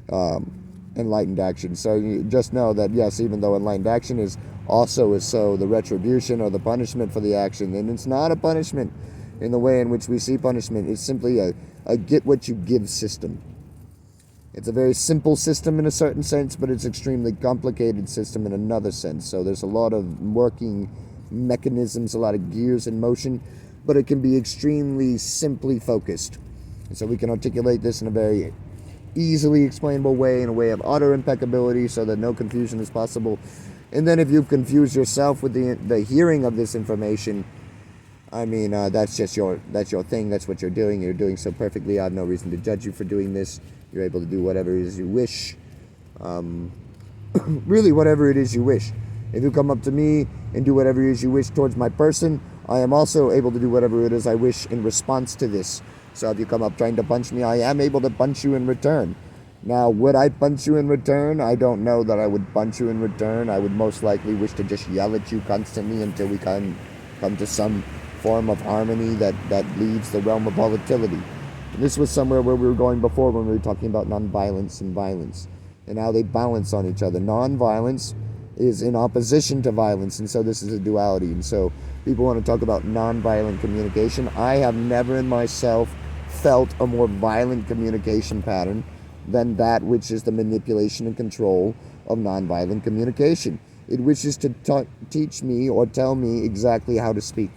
enlightened action. So you just know that, yes, even though enlightened action is also is so the retribution or the punishment for the action, and it's not a punishment in the way in which we see punishment. It's simply a get what you give system. It's a very simple system in a certain sense, but it's extremely complicated system in another sense. So there's a lot of working mechanisms, a lot of gears in motion, but it can be extremely simply focused. And so we can articulate this in a very easily explainable way, in a way of utter impeccability, so that no confusion is possible. And then if you confuse yourself with the hearing of this information, I mean, that's your thing. That's what you're doing. You're doing so perfectly. I have no reason to judge you for doing this. You're able to do whatever it is you wish. Really, whatever it is you wish. If you come up to me and do whatever it is you wish towards my person, I am also able to do whatever it is I wish in response to this. So if you come up trying to punch me, I am able to punch you in return. Now, would I punch you in return? I don't know that I would punch you in return. I would most likely wish to just yell at you constantly until we come to some form of harmony that leaves the realm of volatility. And this was somewhere where we were going before when we were talking about nonviolence and violence and how they balance on each other. Nonviolence is in opposition to violence, and so this is a duality. And so people want to talk about nonviolent communication. I have never in myself felt a more violent communication pattern than that which is the manipulation and control of nonviolent communication. It wishes to teach me or tell me exactly how to speak.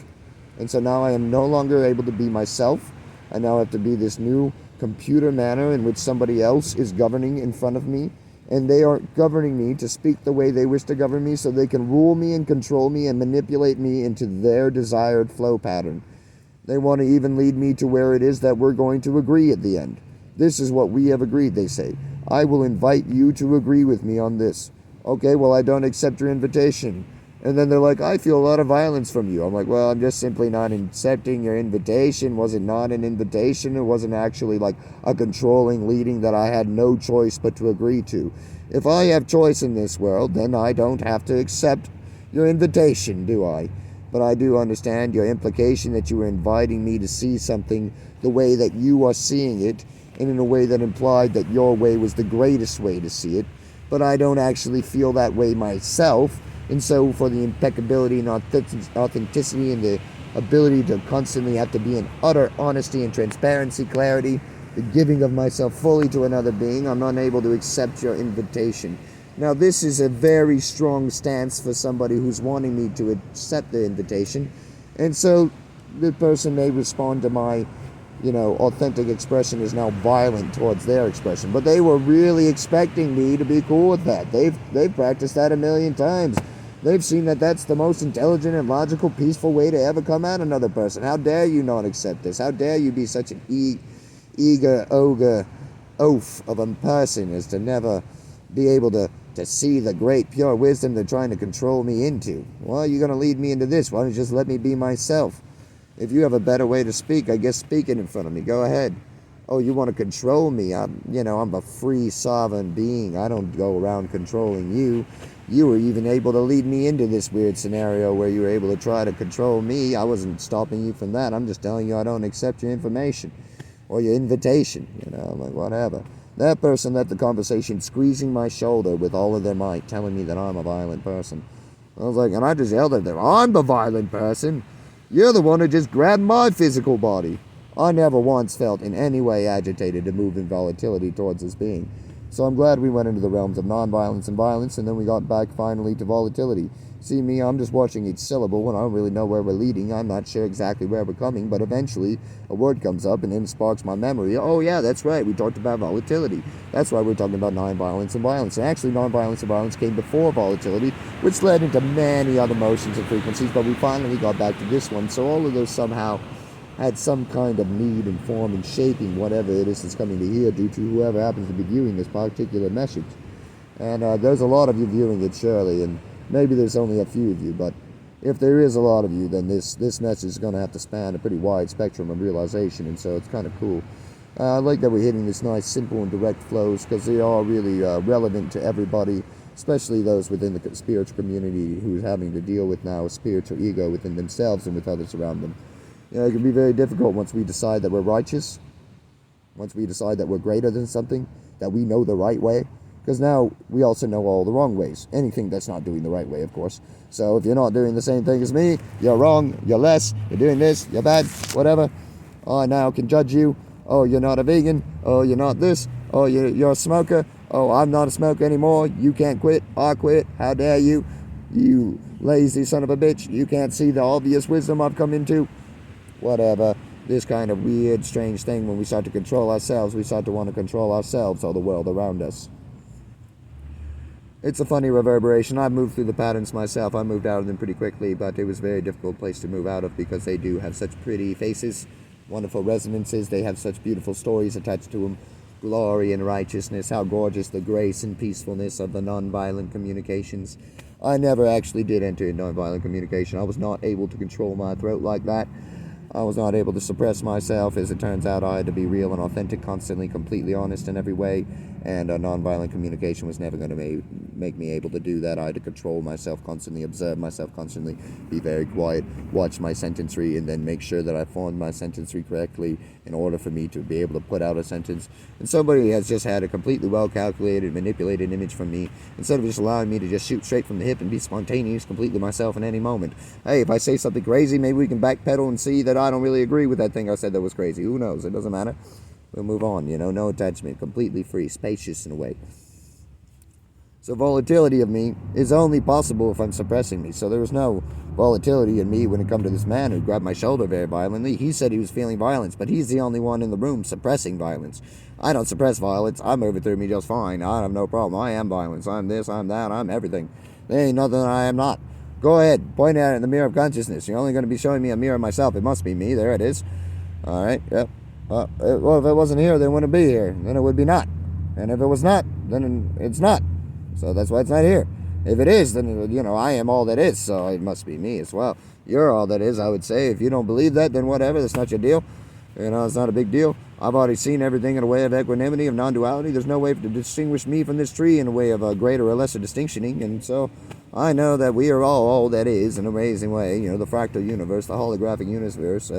And so now I am no longer able to be myself. I now have to be this new computer manner in which somebody else is governing in front of me. And they are governing me to speak the way they wish to govern me, so they can rule me and control me and manipulate me into their desired flow pattern. They want to even lead me to where it is that we're going to agree at the end. This is what we have agreed, they say. I will invite you to agree with me on this. Okay, well, I don't accept your invitation. And then they're like, I feel a lot of violence from you. I'm like, well, I'm just simply not accepting your invitation. Was it not an invitation? It wasn't actually like a controlling leading that I had no choice but to agree to. If I have choice in this world, then I don't have to accept your invitation, do I? But I do understand your implication that you were inviting me to see something the way that you are seeing it, and in a way that implied that your way was the greatest way to see it. But I don't actually feel that way myself. And so for the impeccability and authenticity and the ability to constantly have to be in utter honesty and transparency, clarity, the giving of myself fully to another being, I'm unable to accept your invitation. Now, this is a very strong stance for somebody who's wanting me to accept the invitation. And so the person may respond to my, authentic expression is now violent towards their expression. But they were really expecting me to be cool with that. They've practiced that a million times. They've seen that that's the most intelligent and logical, peaceful way to ever come at another person. How dare you not accept this? How dare you be such an eager, ogre, oaf of a person as to never be able to see the great, pure wisdom they're trying to control me into? Well, you're going to lead me into this. Why don't you just let me be myself? If you have a better way to speak, I guess speak it in front of me. Go ahead. Oh, you want to control me? I'm a free, sovereign being. I don't go around controlling you. You were even able to lead me into this weird scenario where you were able to try to control me. I wasn't stopping you from that. I'm just telling you I don't accept your information or your invitation. I'm like, whatever. That person left the conversation squeezing my shoulder with all of their might, telling me that I'm a violent person. I was like, and I just yelled at them, I'm the violent person. You're the one who just grabbed my physical body. I never once felt in any way agitated to move in volatility towards this being. So I'm glad we went into the realms of nonviolence and violence, and then we got back finally to volatility. See me, I'm just watching each syllable, and I don't really know where we're leading. I'm not sure exactly where we're coming, but eventually a word comes up and then sparks my memory. Oh yeah, that's right, we talked about volatility. That's why we're talking about nonviolence and violence. And actually, nonviolence and violence came before volatility, which led into many other motions and frequencies, but we finally got back to this one. So all of those somehow had some kind of need and form in shaping whatever it is that's coming to here due to whoever happens to be viewing this particular message. And there's a lot of you viewing it, surely, and maybe there's only a few of you, but if there is a lot of you, then this message is going to have to span a pretty wide spectrum of realization, and so it's kind of cool. I like that we're hitting this nice, simple, and direct flows, because they are really relevant to everybody, especially those within the spiritual community who's having to deal with now a spiritual ego within themselves and with others around them. It can be very difficult once we decide that we're righteous, once we decide that we're greater than something. that we know the right way, because now we also know all the wrong ways. Anything that's not doing the right way, of course. So if you're not doing the same thing as me, you're wrong, you're less, you're doing this, you're bad, whatever. I now can judge you. Oh, you're not a vegan. Oh, you're not this. Oh, you're a smoker. Oh, I'm not a smoker anymore. You can't quit. I quit. How dare you? You lazy son of a bitch. You can't see the obvious wisdom I've come into. Whatever. This kind of weird, strange thing, when we start to control ourselves, we start to want to control ourselves or the world around us. It's a funny reverberation. I've moved through the patterns myself. I moved out of them pretty quickly, but it was a very difficult place to move out of because they do have such pretty faces, wonderful resonances. They have such beautiful stories attached to them. Glory and righteousness, how gorgeous the grace and peacefulness of the nonviolent communications. I never actually did enter nonviolent communication. I was not able to control my throat like that. I was not able to suppress myself. As it turns out, I had to be real and authentic, constantly, completely honest in every way. And nonviolent communication was never going to make me able to do that. I had to control myself constantly, observe myself constantly, be very quiet, watch my sentencery, and then make sure that I formed my sentencery correctly in order for me to be able to put out a sentence. And somebody has just had a completely well-calculated, manipulated image from me, instead of just allowing me to just shoot straight from the hip and be spontaneous, completely myself in any moment. Hey, if I say something crazy, maybe we can backpedal and see that I don't really agree with that thing I said that was crazy. Who knows? It doesn't matter. We'll move on, no attachment, completely free, spacious in a way. So volatility of me is only possible if I'm suppressing me. So there was no volatility in me when it come to this man who grabbed my shoulder very violently. He said he was feeling violence, but he's the only one in the room suppressing violence. I don't suppress violence. I move it through me just fine. I have no problem. I am violence. I'm this, I'm that, I'm everything. There ain't nothing I am not. Go ahead, point at it in the mirror of consciousness. You're only going to be showing me a mirror of myself. It must be me. There it is. All right, yep. Well, if it wasn't here, then it wouldn't be here. Then it would be not. And if it was not, then it's not. So that's why it's not here. If it is, then, I am all that is, so it must be me as well. You're all that is, I would say. If you don't believe that, then whatever. That's not your deal. It's not a big deal. I've already seen everything in a way of equanimity, of non-duality. There's no way to distinguish me from this tree in a way of a greater or lesser distinctioning. And so I know that we are all that is in an amazing way. The fractal universe, the holographic universe,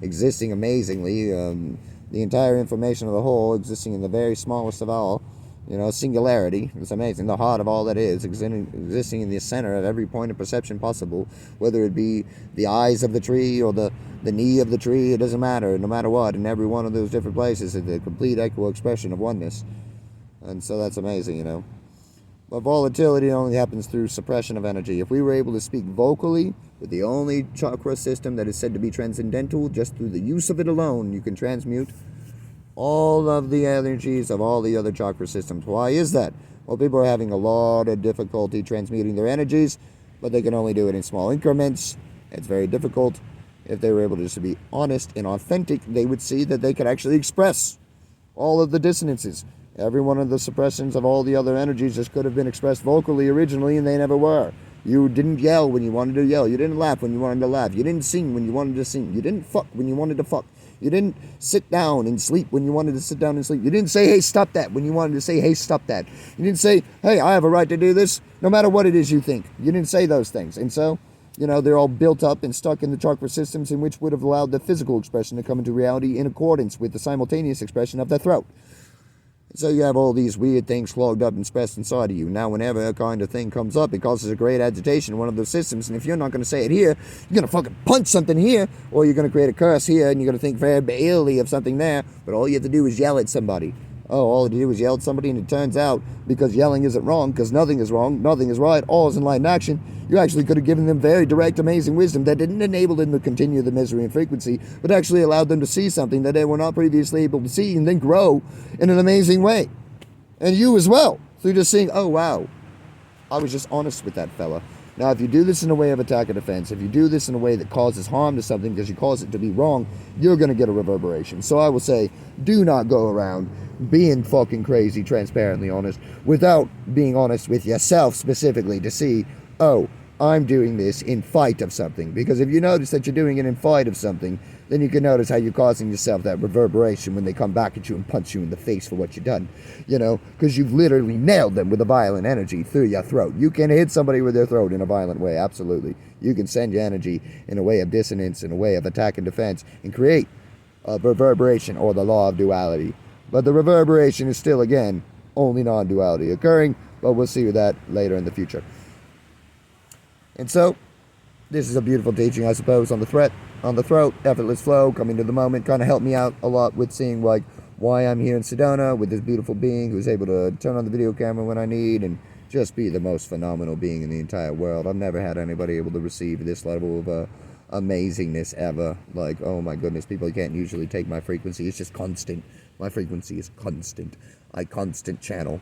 existing amazingly, the entire information of the whole existing in the very smallest of all, singularity. It's amazing. The heart of all that is existing in the center of every point of perception possible, whether it be the eyes of the tree or the knee of the tree. It doesn't matter. No matter what, in every one of those different places, it's a complete equal expression of oneness. And so that's amazing, But volatility only happens through suppression of energy. If we were able to speak vocally with the only chakra system that is said to be transcendental, just through the use of it alone, you can transmute all of the energies of all the other chakra systems. Why is that? Well, people are having a lot of difficulty transmuting their energies, but they can only do it in small increments. It's very difficult. If they were able to just be honest and authentic, they would see that they could actually express all of the dissonances. Every one of the suppressions of all the other energies just could have been expressed vocally originally, and they never were. You didn't yell when you wanted to yell. You didn't laugh when you wanted to laugh. You didn't sing when you wanted to sing. You didn't fuck when you wanted to fuck. You didn't sit down and sleep when you wanted to sit down and sleep. You didn't say, hey, stop that, when you wanted to say, hey, stop that. You didn't say, hey, I have a right to do this, no matter what it is you think. You didn't say those things. And so, they're all built up and stuck in the chakra systems, in which would have allowed the physical expression to come into reality in accordance with the simultaneous expression of the throat. So you have all these weird things clogged up and expressed inside of you. Now, whenever a kind of thing comes up, it causes a great agitation in one of those systems. And if you're not going to say it here, you're going to fucking punch something here, or you're going to create a curse here, and you're going to think very illy of something there. But all you have to do is yell at somebody. All you do is yell at somebody, and it turns out, because yelling isn't wrong, because nothing is wrong, nothing is right, all is enlightened action, you actually could have given them very direct, amazing wisdom that didn't enable them to continue the misery and frequency, but actually allowed them to see something that they were not previously able to see, and then grow in an amazing way. And you as well, through just seeing, oh wow, I was just honest with that fella. Now, if you do this in a way of attack and defense, if you do this in a way that causes harm to something because you cause it to be wrong, you're going to get a reverberation. So I will say, do not go around being fucking crazy, transparently honest, without being honest with yourself specifically to see, oh, I'm doing this in fight of something. Because if you notice that you're doing it in fight of something, then you can notice how you're causing yourself that reverberation when they come back at you and punch you in the face for what you've done. Because you've literally nailed them with a violent energy through your throat. You can hit somebody with their throat in a violent way, absolutely. You can send your energy in a way of dissonance, in a way of attack and defense, and create a reverberation, or the law of duality. But the reverberation is still, again, only non-duality occurring, but we'll see that later in the future. And so, this is a beautiful teaching, I suppose, on the throat, effortless flow, coming to the moment, kind of helped me out a lot with seeing like why I'm here in Sedona with this beautiful being who's able to turn on the video camera when I need and just be the most phenomenal being in the entire world. I've never had anybody able to receive this level of amazingness ever. Like, oh my goodness, people can't usually take my frequency. It's just constant. My frequency is constant. I constant channel.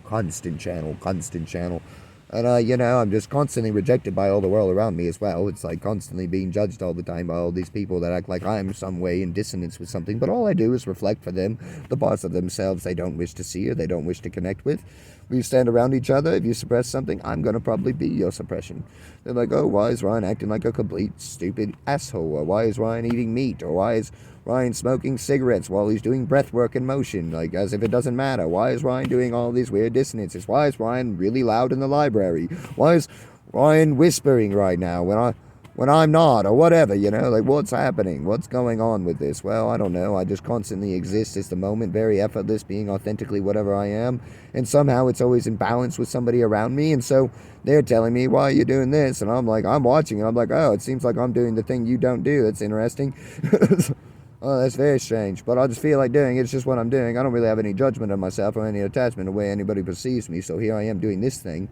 And, I'm just constantly rejected by all the world around me as well. It's like constantly being judged all the time by all these people that act like I'm some way in dissonance with something. But all I do is reflect for them the parts of themselves they don't wish to see or they don't wish to connect with. We stand around each other. If you suppress something, I'm going to probably be your suppression. They're like, oh, why is Ryan acting like a complete stupid asshole? Or why is Ryan eating meat? Or why is Ryan smoking cigarettes while he's doing breath work and motion, like as if it doesn't matter? Why is Ryan doing all these weird dissonances? Why is Ryan really loud in the library? Why is Ryan whispering right now when I'm not, or whatever, like what's happening? What's going on with this? Well, I don't know. I just constantly exist as the moment, very effortless, being authentically whatever I am, and somehow it's always in balance with somebody around me, and so they're telling me, why are you doing this? And I'm like, I'm watching, and I'm like, oh, it seems like I'm doing the thing you don't do. That's interesting. Oh, that's very strange, but I just feel like doing it. It's just what I'm doing. I don't really have any judgment of myself or any attachment to the way anybody perceives me, so here I am doing this thing.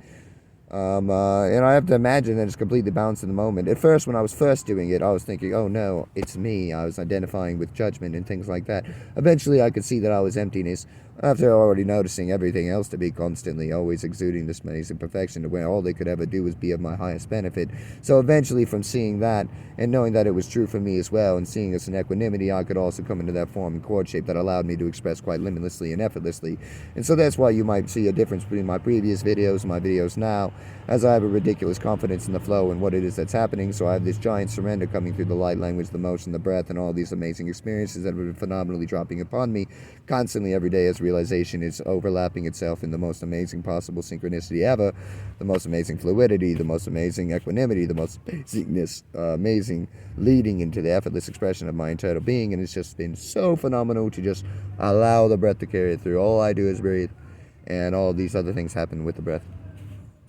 And I have to imagine that it's completely balanced in the moment. At first, when I was first doing it, I was thinking, oh no, it's me. I was identifying with judgment and things like that. Eventually, I could see that I was emptiness, after already noticing everything else to be constantly always exuding this amazing perfection to where all they could ever do was be of my highest benefit. So eventually, from seeing that and knowing that it was true for me as well, and seeing us in equanimity, I could also come into that form and chord shape that allowed me to express quite limitlessly and effortlessly. And so that's why you might see a difference between my previous videos and my videos now, as I have a ridiculous confidence in the flow and what it is that's happening. So I have this giant surrender coming through the light language, the motion, the breath, and all these amazing experiences that have been phenomenally dropping upon me constantly every day, as realization is overlapping itself in the most amazing possible synchronicity ever, the most amazing fluidity, the most amazing equanimity, the most amazingness, amazing leading into the effortless expression of my internal being. And it's just been so phenomenal to just allow the breath to carry it through. All I do is breathe, and all these other things happen with the breath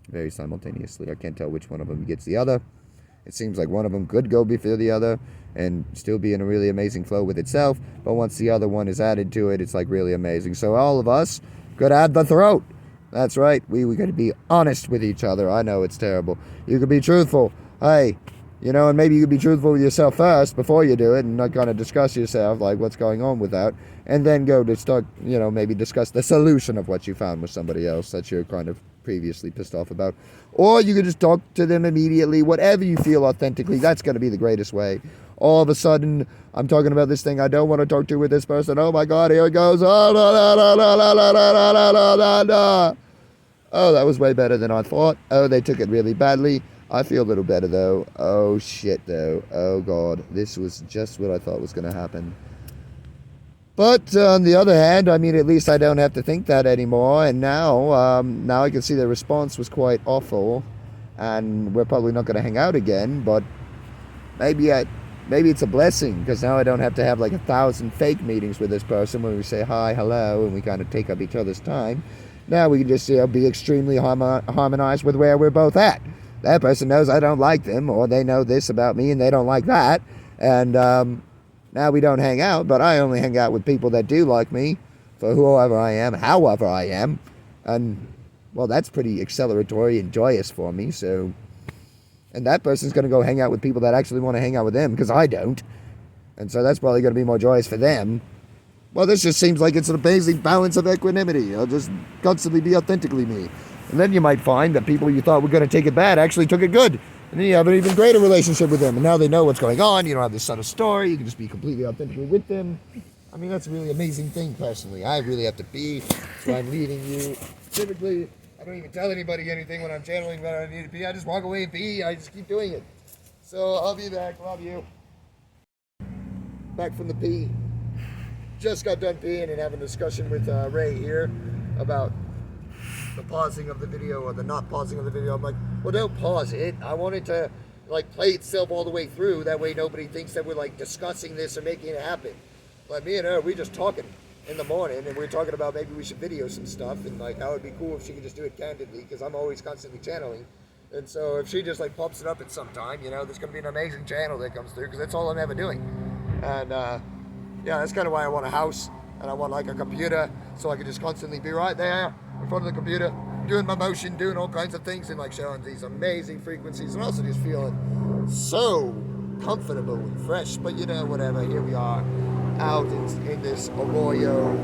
very simultaneously. I can't tell which one of them gets the other. It seems like one of them could go before the other and still be in a really amazing flow with itself, but once the other one is added to it, it's like really amazing. So all of us could add the throat. That's right. We got to be honest with each other. I know it's terrible. You could be truthful. Hey, and maybe you could be truthful with yourself first before you do it, and not kind of discuss yourself, like what's going on with that, and then go to start, maybe discuss the solution of what you found with somebody else that you're kind of previously pissed off about. Or you could just talk to them immediately, whatever you feel authentically. That's going to be the greatest way. All of a sudden, I'm talking about this thing I don't want to talk to with this person. Oh my God, here it goes. Oh, that was way better than I thought. Oh, they took it really badly. I feel a little better though. Oh shit though. Oh God, this was just what I thought was going to happen. But on the other hand, I mean, at least I don't have to think that anymore. And now I can see the response was quite awful, and we're probably not going to hang out again. But maybe it's a blessing, because now I don't have to have like 1,000 fake meetings with this person where we say hi, hello, and we kind of take up each other's time. Now we can just be extremely harmonized with where we're both at. That person knows I don't like them, or they know this about me and they don't like that. And now we don't hang out, but I only hang out with people that do like me for whoever I am, however I am. And, well, that's pretty acceleratory and joyous for me. So, and that person's going to go hang out with people that actually want to hang out with them, because I don't. And so that's probably going to be more joyous for them. Well, this just seems like it's an amazing balance of equanimity. I'll just constantly be authentically me. And then you might find that people you thought were going to take it bad actually took it good. And then you have an even greater relationship with them. And now they know what's going on. You don't have this subtle story. You can just be completely authentically with them. I mean, that's a really amazing thing, personally. I really have to be. That's why I'm leading you. Typically, I don't even tell anybody anything when I'm channeling where I need to be. I just walk away and be. I just keep doing it. So I'll be back. Love you. Back from the pee. Just got done peeing and having a discussion with Ray here about the pausing of the video or the not pausing of the video. I'm like, well, don't pause it. I want it to like play itself all the way through. That way nobody thinks that we're like discussing this or making it happen. Like me and her, we're just talking in the morning, and we were talking about maybe we should video some stuff, and like how it'd be cool if she could just do it candidly, because I'm always constantly channeling. And so if she just like pops it up at some time, there's gonna be an amazing channel that comes through, because that's all I'm ever doing. And yeah, that's kind of why I want a house, and I want like a computer, so I can just constantly be right there in front of the computer, doing my motion, doing all kinds of things, and like showing these amazing frequencies, and also just feeling so comfortable and fresh. But whatever. Here we are, out in this arroyo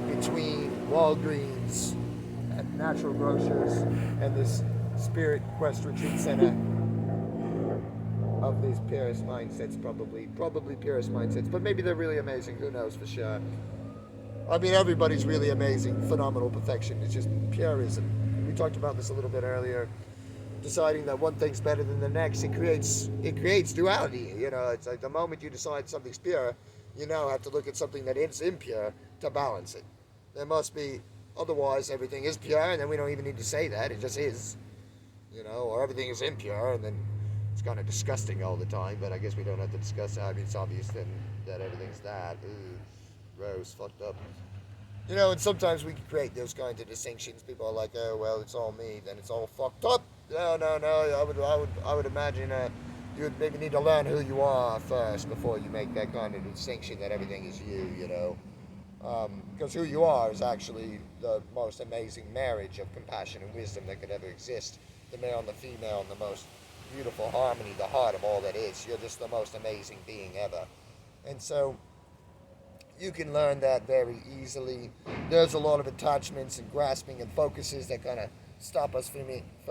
between Walgreens and Natural Grocers and this Spirit Quest Retreat Center of these purest mindsets, probably purest mindsets, but maybe they're really amazing. Who knows for sure? I mean, everybody's really amazing, phenomenal perfection. It's just purism. We talked about this a little bit earlier. Deciding that one thing's better than the next, it creates duality. It's like the moment you decide something's pure, you now have to look at something that is impure to balance it. There must be, otherwise everything is pure, and then we don't even need to say that. It just is, or everything is impure, and then it's kind of disgusting all the time. But I guess we don't have to discuss that. I mean, it's obvious then that everything's that. Ooh, gross, fucked up. And sometimes we can create those kinds of distinctions. People are like, oh well, it's all me, then it's all fucked up. No. I would imagine you would maybe need to learn who you are first before you make that kind of distinction that everything is you. Because who you are is actually the most amazing marriage of compassion and wisdom that could ever exist. The male and the female, and the most beautiful harmony, the heart of all that is. You're just the most amazing being ever, and so you can learn that very easily. There's a lot of attachments and grasping and focuses that kind of stop us from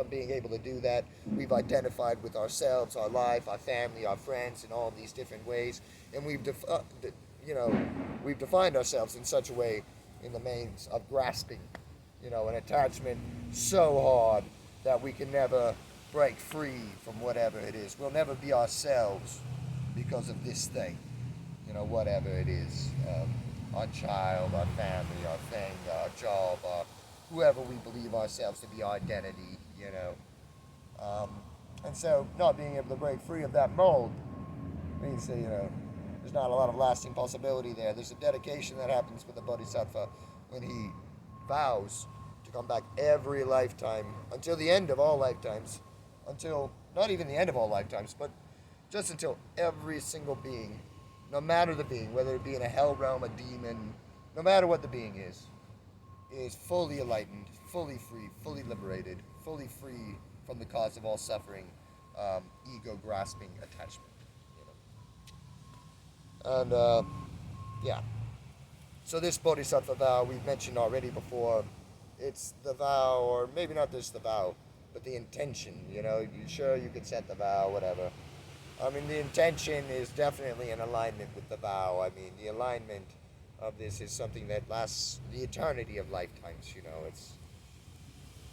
being able to do that. We've identified with ourselves, our life, our family, our friends in all these different ways, and we've defined ourselves in such a way in the means of grasping, an attachment so hard that we can never break free from whatever it is. We'll never be ourselves because of this thing. Whatever it is, our child, our family, our thing, our job, whoever we believe ourselves to be, our identity, and so not being able to break free of that mold means that, there's not a lot of lasting possibility there. There's a dedication that happens with the Bodhisattva when he vows to come back every lifetime, until the end of all lifetimes, until, not even the end of all lifetimes, but just until every single being, no matter the being, whether it be in a hell realm, a demon, no matter what the being is fully enlightened, fully free, fully liberated, fully free from the cause of all suffering, ego grasping attachment. And yeah. So this Bodhisattva vow we've mentioned already before. It's the vow, or maybe not just the vow, but the intention. Sure, you could set the vow, whatever. I mean, the intention is definitely in alignment with the vow. I mean, the alignment of this is something that lasts the eternity of lifetimes.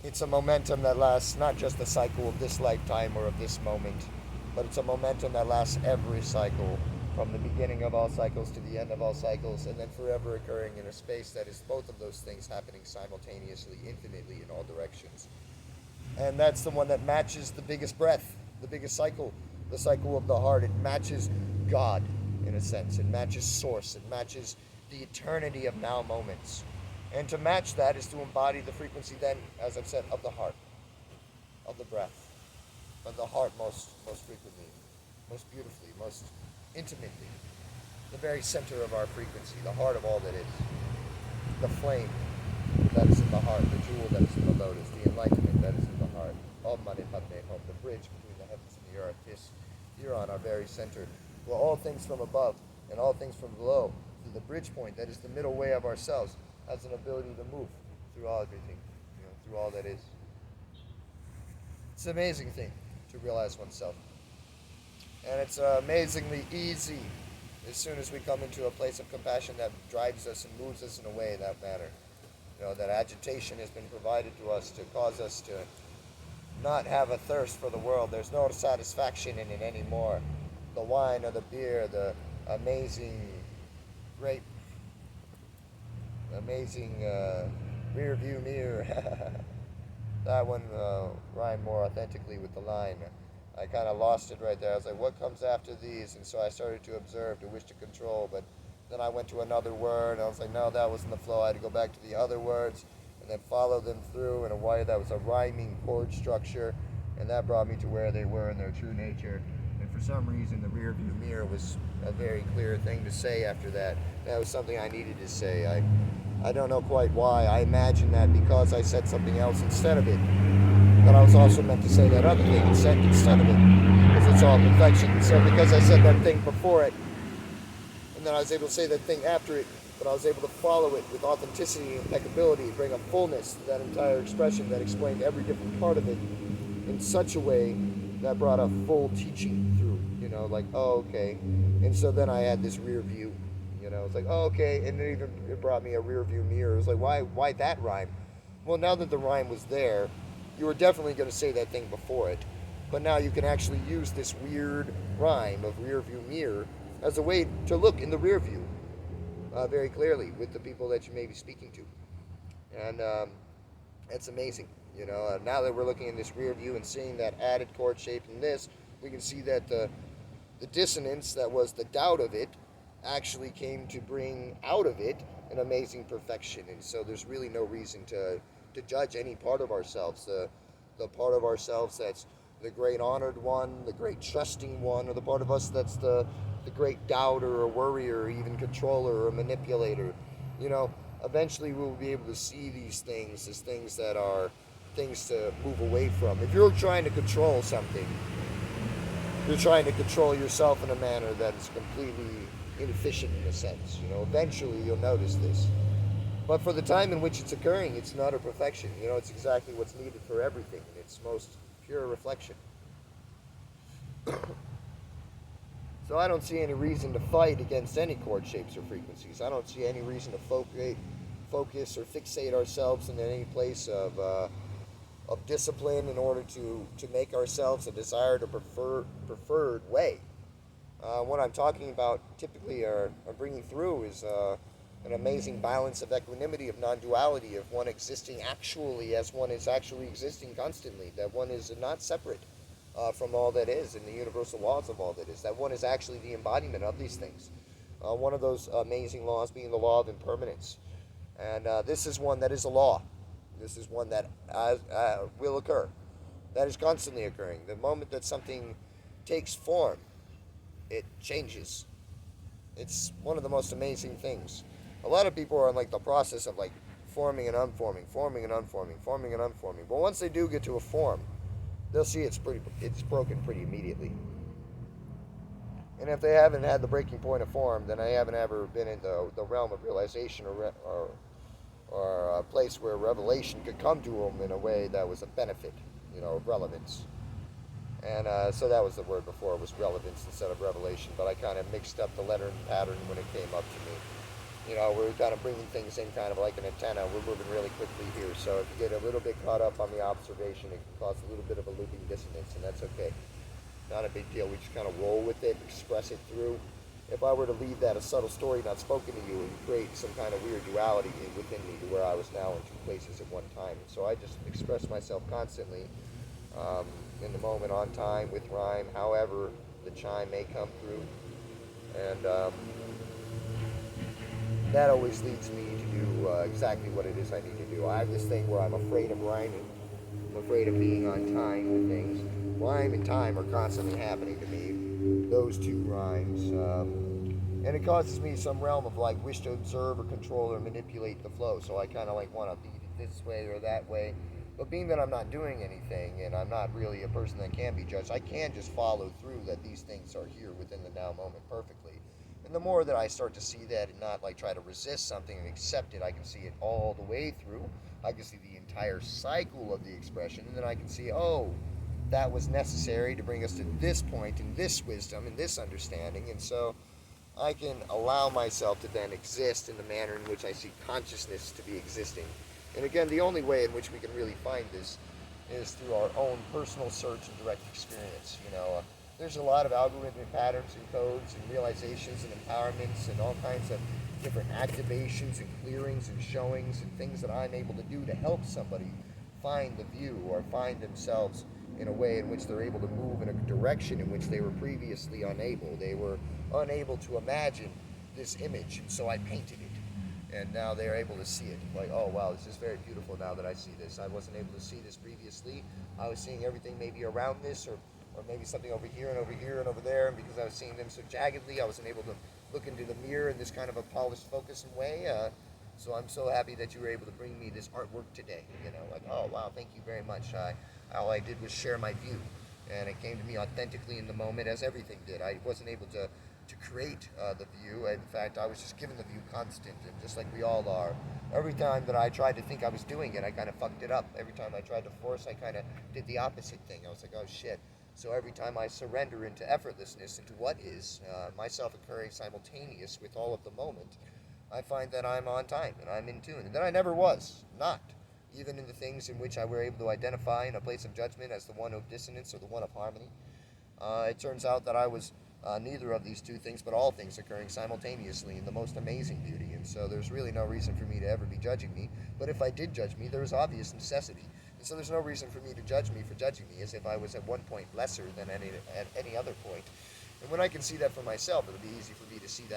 It's a momentum that lasts not just the cycle of this lifetime or of this moment, but it's a momentum that lasts every cycle, from the beginning of all cycles to the end of all cycles, and then forever occurring in a space that is both of those things happening simultaneously, infinitely, in all directions. And that's the one that matches the biggest breath, the biggest cycle, the cycle of the heart. It matches God, in a sense. It matches source. It matches the eternity of now moments. And to match that is to embody the frequency then, as I've said, of the heart, of the breath, of the heart most frequently, most beautifully, most intimately. The very center of our frequency, the heart of all that is. The flame that is in the heart, the jewel that is in the lotus, the enlightenment that is in the heart. Om Mani Padme Hum, the bridge between the heavens and the earth. This, here on our very center, where all things from above and all things from below, through the bridge point that is the middle way of ourselves, has an ability to move through all everything, through all that is. It's an amazing thing to realize oneself. And it's amazingly easy as soon as we come into a place of compassion that drives us and moves us in a way in that manner. That agitation has been provided to us to cause us to not have a thirst for the world. There's no satisfaction in it anymore. The wine or the beer, the amazing rear view mirror. That one rhymed more authentically with the line. I kind of lost it right there. I was like, what comes after these? And so I started to observe, to wish to control, but Then I went to another word, and I was like, no, that wasn't the flow. I had to go back to the other words, and then follow them through in a way that was a rhyming chord structure, and that brought me to where they were in their true nature. And for some reason, the rear view mirror was a very clear thing to say after that. That was something I needed to say. I don't know quite why. I imagine that because I said something else instead of it, that I was also meant to say that other thing instead of it, because it's all perfection. So because I said that thing before it, and then I was able to say that thing after it, but I was able to follow it with authenticity and impeccability, bring a fullness to that entire expression that explained every different part of it in such a way that brought a full teaching through, like, oh, okay. And so then I had this rear view, it's like, oh, okay. And it brought me a rear view mirror. It was like, why that rhyme? Well, now that the rhyme was there, you were definitely going to say that thing before it. But now you can actually use this weird rhyme of rear view mirror as a way to look in the rear view very clearly with the people that you may be speaking to. And it's amazing. Now that we're looking in this rear view and seeing that added chord shape in this, we can see that the dissonance that was the doubt of it actually came to bring out of it an amazing perfection. And so there's really no reason to judge any part of ourselves. The part of ourselves that's the great honored one, the great trusting one, or the part of us that's the great doubter or worrier or even controller or manipulator. Eventually we'll be able to see these things as things that are things to move away from. If you're trying to control something, you're trying to control yourself in a manner that is completely inefficient in a sense. Eventually you'll notice this. But for the time in which it's occurring, it's not a perfection. It's exactly what's needed for everything in its most pure reflection. So I don't see any reason to fight against any chord shapes or frequencies. I don't see any reason to focus or fixate ourselves in any place of discipline in order to make ourselves a desired or preferred way. What I'm talking about typically or bringing through is an amazing balance of equanimity, of non-duality, of one existing actually as one is actually existing constantly, that one is not separate from all that is and the universal laws of all that is, that one is actually the embodiment of these things. One of those amazing laws being the law of impermanence. And this is one that is a law. This is one that will occur, that is constantly occurring. The moment that something takes form, it changes. It's one of the most amazing things. A lot of people are in the process of forming and unforming, forming and unforming, forming and unforming. But once they do get to a form, they'll see it's broken pretty immediately. And if they haven't had the breaking point of form, then they haven't ever been in the realm of realization or a place where revelation could come to them in a way that was a benefit, of relevance. And so that was the word before, was relevance instead of revelation, but I kind of mixed up the letter and pattern when it came up to me. We're kind of bringing things in kind of like an antenna. We're moving really quickly here, so if you get a little bit caught up on the observation, it can cause a little bit of a looping dissonance, and that's okay. Not a big deal. We just kind of roll with it, express it through. If I were to leave that a subtle story not spoken to you, it would create some kind of weird duality within me to where I was now in two places at one time. So I just express myself constantly in the moment, on time, with rhyme, however the chime may come through. And that always leads me to do exactly what it is I need to do. I have this thing where I'm afraid of rhyming. I'm afraid of being on time with things. Rhyme and time are constantly happening to me. Those two rhymes. And it causes me some realm of wish to observe or control or manipulate the flow. So I kind of want to beat it this way or that way. But being that I'm not doing anything and I'm not really a person that can be judged, I can just follow through that these things are here within the now moment perfectly. And the more that I start to see that and not try to resist something and accept it, I can see it all the way through. I can see the entire cycle of the expression, and then I can see, oh, that was necessary to bring us to this point and this wisdom and this understanding. And so I can allow myself to then exist in the manner in which I see consciousness to be existing. And again, the only way in which we can really find this is through our own personal search and direct experience. There's a lot of algorithmic patterns and codes and realizations and empowerments and all kinds of different activations and clearings and showings and things that I'm able to do to help somebody find the view or find themselves in a way in which they're able to move in a direction in which they were previously unable. They were unable to imagine this image, and so I painted it. And now they're able to see it. Like, oh wow, this is very beautiful now that I see this. I wasn't able to see this previously. I was seeing everything maybe around this, or maybe something over here and over here and over there. And because I was seeing them so jaggedly, I wasn't able to look into the mirror in this kind of a polished, focusing way. So I'm so happy that you were able to bring me this artwork today. You know, like, oh wow, thank you very much. All I did was share my view, and it came to me authentically in the moment, as everything did. I wasn't able to create the view. In fact, I was just given the view constant, and just like we all are. Every time that I tried to think I was doing it, I kind of fucked it up. Every time I tried to force, I kind of did the opposite thing. I was like, oh shit. So every time I surrender into effortlessness, into what is, myself occurring simultaneous with all of the moment, I find that I'm on time and I'm in tune. And then I never was, not. Even in the things in which I were able to identify in a place of judgment as the one of dissonance or the one of harmony, it turns out that I was neither of these two things, but all things occurring simultaneously in the most amazing beauty. And so there's really no reason for me to ever be judging me. But if I did judge me, there was obvious necessity. And so there's no reason for me to judge me for judging me, as if I was at one point lesser than at any other point. And when I can see that for myself, it'll be easy for me to see that